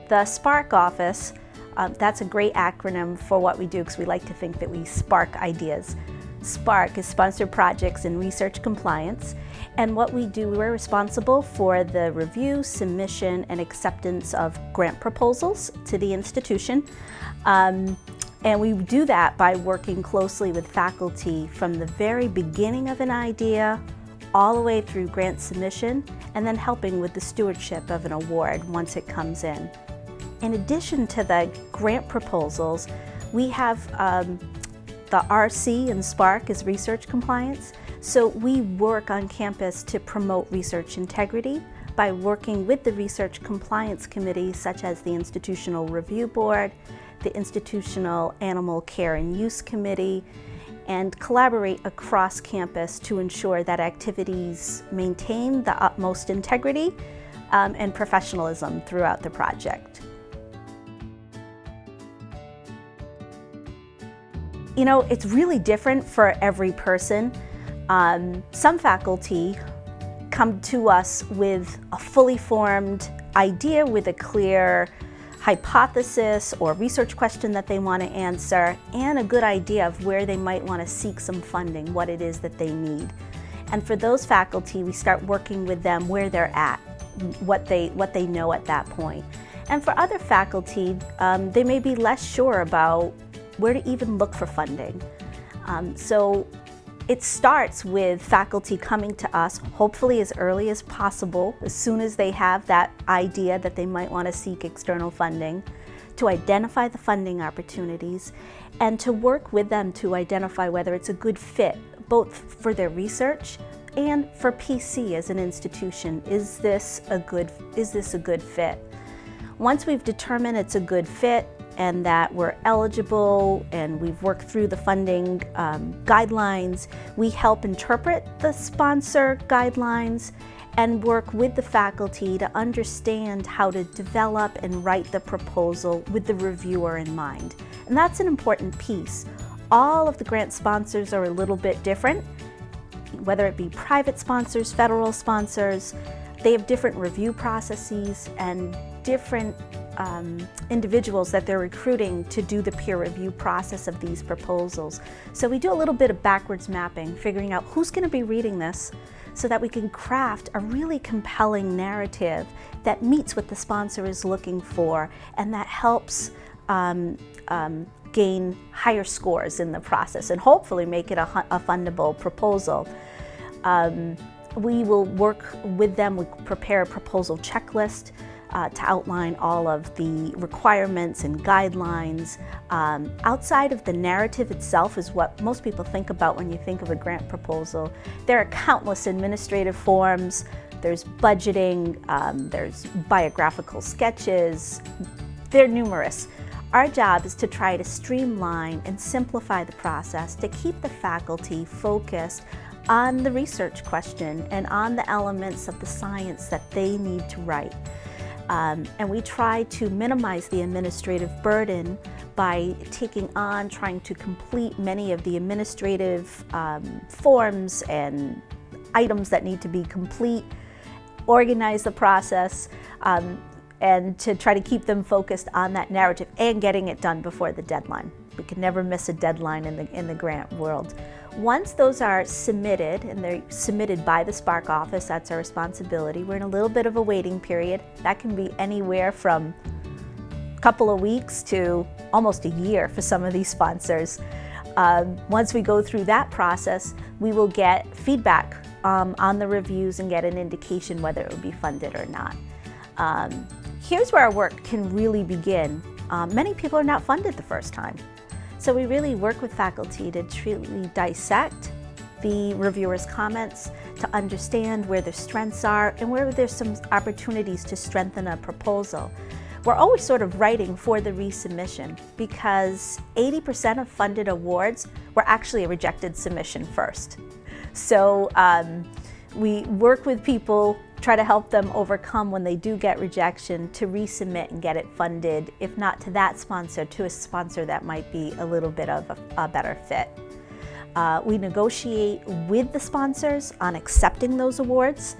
The SPaRC office, that's a great acronym for what we do because we like to think that we spark ideas. SPaRC is Sponsored Projects in Research Compliance, and what we do, we're responsible for the review, submission, and acceptance of grant proposals to the institution. And we do that by working closely with faculty from the very beginning of an idea all the way through grant submission, and then helping with the stewardship of an award once it comes in. In addition to the grant proposals, we have the RC and SPaRC is research compliance. So we work on campus to promote research integrity by working with the research compliance committees such as the Institutional Review Board, the Institutional Animal Care and Use Committee, and collaborate across campus to ensure that activities maintain the utmost integrity and professionalism throughout the project. You know, it's really different for every person. Some faculty come to us with a fully formed idea with a clear hypothesis or research question that they want to answer and a good idea of where they might want to seek some funding, what it is that they need. And for those faculty, we start working with them where they're at, what they know at that point. And for other faculty, they may be less sure about where to even look for funding. So it starts with faculty coming to us, hopefully as early as possible, as soon as they have that idea that they might want to seek external funding, to identify the funding opportunities and to work with them to identify whether it's a good fit, both for their research and for PC as an institution. Is this a good fit? Once we've determined it's a good fit, and that we're eligible and we've worked through the funding guidelines, we help interpret the sponsor guidelines and work with the faculty to understand how to develop and write the proposal with the reviewer in mind. And that's an important piece. All of the grant sponsors are a little bit different, whether it be private sponsors, federal sponsors. They have different review processes and different individuals that they're recruiting to do the peer review process of these proposals. So we do a little bit of backwards mapping, figuring out who's going to be reading this so that we can craft a really compelling narrative that meets what the sponsor is looking for and that helps gain higher scores in the process and hopefully make it a fundable proposal. We will work with them, we prepare a proposal checklist to outline all of the requirements and guidelines. Outside of the narrative itself is what most people think about when you think of a grant proposal. There are countless administrative forms, there's budgeting, there's biographical sketches, they're numerous. Our job is to try to streamline and simplify the process to keep the faculty focused on the research question and on the elements of the science that they need to write. And we try to minimize the administrative burden by trying to complete many of the administrative forms and items that need to be complete, organize the process, and to try to keep them focused on that narrative and getting it done before the deadline. We can never miss a deadline in the grant world. Once those are submitted, and they're submitted by the SPaRC office, that's our responsibility, we're in a little bit of a waiting period. That can be anywhere from a couple of weeks to almost a year for some of these sponsors. Once we go through that process, we will get feedback on the reviews and get an indication whether it will be funded or not. Here's where our work can really begin. Many people are not funded the first time. So we really work with faculty to truly dissect the reviewer's comments, to understand where their strengths are and where there's some opportunities to strengthen a proposal. We're always sort of writing for the resubmission because 80% of funded awards were actually a rejected submission first. So we work with people, try to help them overcome when they do get rejection to resubmit and get it funded, if not to that sponsor, to a sponsor that might be a little bit of a better fit. We negotiate with the sponsors on accepting those awards.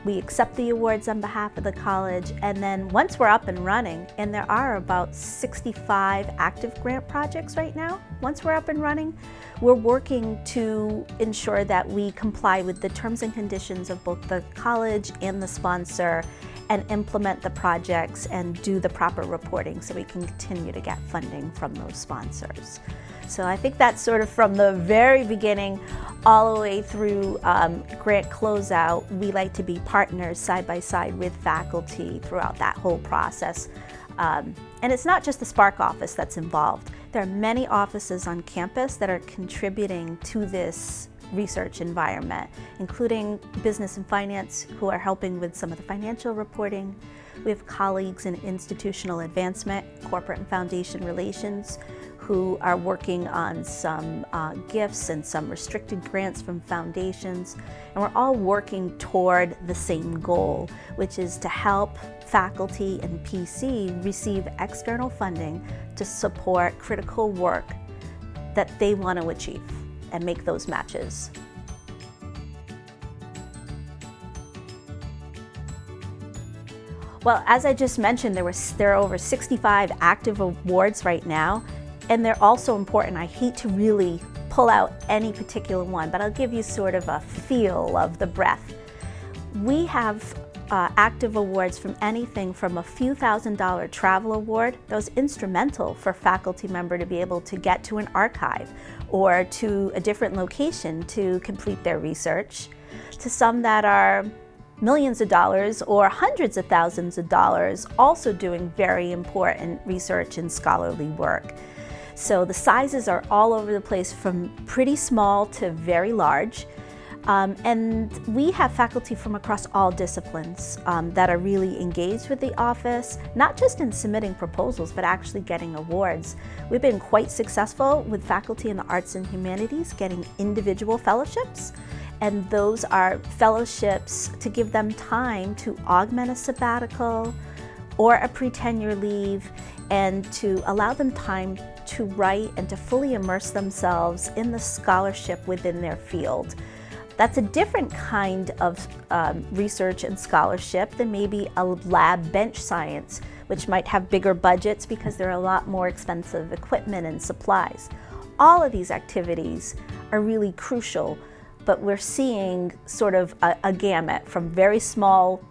We accept the awards on behalf of the college, and then once we're up and running, and there are about 65 active grant projects right now, once we're up and running, we're working to ensure that we comply with the terms and conditions of both the college and the sponsor and implement the projects and do the proper reporting so we can continue to get funding from those sponsors. So I think that's sort of from the very beginning all the way through grant closeout. We like to be partners side by side with faculty throughout that whole process. And it's not just the SPaRC office that's involved. There are many offices on campus that are contributing to this research environment, including business and finance, who are helping with some of the financial reporting. We have colleagues in institutional advancement, corporate and foundation relations, who are working on some gifts and some restricted grants from foundations. And we're all working toward the same goal, which is to help faculty and PC receive external funding to support critical work that they want to achieve and make those matches. Well, as I just mentioned, there are over 65 active awards right now, and they're also important. I hate to really pull out any particular one, but I'll give you sort of a feel of the breadth. We have active awards from anything from a few $1,000 travel award that was instrumental for a faculty member to be able to get to an archive or to a different location to complete their research, to some that are millions of dollars or hundreds of thousands of dollars, also doing very important research and scholarly work. So the sizes are all over the place, from pretty small to very large. And we have faculty from across all disciplines that are really engaged with the office, not just in submitting proposals, but actually getting awards. We've been quite successful with faculty in the arts and humanities getting individual fellowships. And those are fellowships to give them time to augment a sabbatical or a pre-tenure leave, and to allow them time to write and to fully immerse themselves in the scholarship within their field. That's a different kind of research and scholarship than maybe a lab bench science, which might have bigger budgets because there are a lot more expensive equipment and supplies. All of these activities are really crucial, but we're seeing sort of a gamut from very small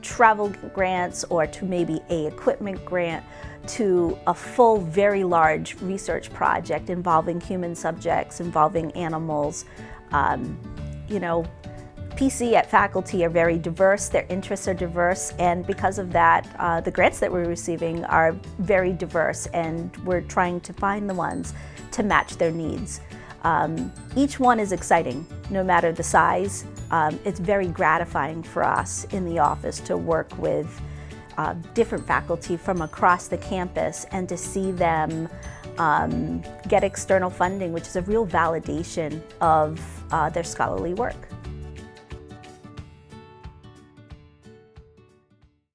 travel grants or to maybe a equipment grant to a full, very large research project involving human subjects, involving animals. You know, PC at faculty are very diverse, their interests are diverse, and because of that, the grants that we're receiving are very diverse, and we're trying to find the ones to match their needs. Each one is exciting, no matter the size. It's very gratifying for us in the office to work with different faculty from across the campus and to see them get external funding, which is a real validation of their scholarly work.